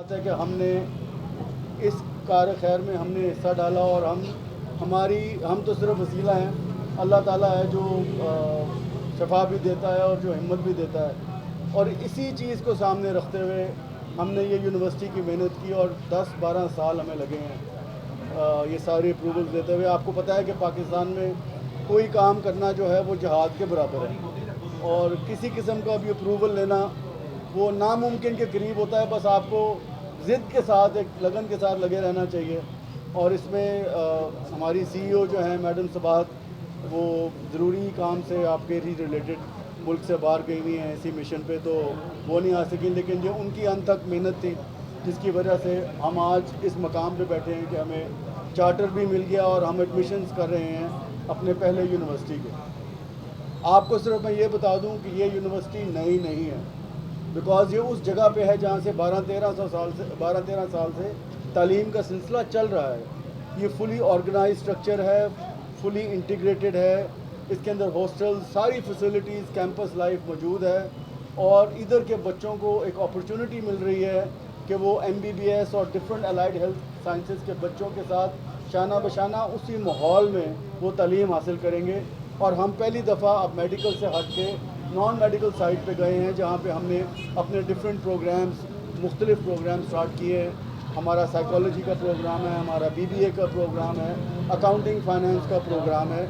بات ہے کہ ہم نے اس کار خیر میں ہم نے حصہ ڈالا اور ہم تو صرف وسیلہ ہیں. اللہ تعالیٰ ہے جو شفا بھی دیتا ہے اور جو ہمت بھی دیتا ہے, اور اسی چیز کو سامنے رکھتے ہوئے ہم نے یہ یونیورسٹی کی محنت کی اور 10-12 سال ہمیں لگے ہیں یہ سارے اپروولز دیتے ہوئے. آپ کو پتہ ہے کہ پاکستان میں کوئی کام کرنا جو ہے وہ جہاد کے برابر ہے, اور کسی قسم کا بھی اپروول لینا وہ ناممکن کے قریب ہوتا ہے. بس آپ کو ضد کے ساتھ ایک لگن کے ساتھ لگے رہنا چاہیے. اور اس میں ہماری سی ای او جو ہیں میڈم صباحت, وہ ضروری کام سے آپ کے ریلیٹڈ ملک سے باہر گئی ہوئی ہیں اسی مشن پہ, تو وہ نہیں آ سکیں, لیکن یہ ان کی ان تک محنت تھی جس کی وجہ سے ہم آج اس مقام پہ بیٹھے ہیں کہ ہمیں چارٹر بھی مل گیا اور ہم ایڈمیشنز کر رہے ہیں اپنے پہلے یونیورسٹی کے. آپ کو صرف میں یہ بتا دوں کہ یہ یونیورسٹی نئی نہیں ہے, بیکاز یہ اس جگہ پہ ہے جہاں سے 12-13 سال سے تعلیم کا سلسلہ چل رہا ہے. یہ فلی آرگنائز اسٹرکچر ہے, فلی انٹیگریٹڈ ہے, اس کے اندر ہاسٹل, ساری فیسلٹیز, کیمپس لائف موجود ہے, اور ادھر کے بچوں کو ایک اپرچونٹی مل رہی ہے کہ وہ MBBS اور ڈفرینٹ الائڈ ہیلتھ سائنسز کے بچوں کے ساتھ شانہ بشانہ اسی ماحول میں وہ تعلیم حاصل کریں گے. اور ہم پہلی دفعہ اب میڈیکل سے ہٹ کے نان میڈیکل سائٹ پہ گئے ہیں جہاں پہ ہم نے اپنے ڈفرینٹ پروگرامز, مختلف پروگرام سٹارٹ کیے ہیں. ہمارا سائیکالوجی کا پروگرام ہے, ہمارا BBA کا پروگرام ہے, اکاؤنٹنگ فائنانس کا پروگرام ہے.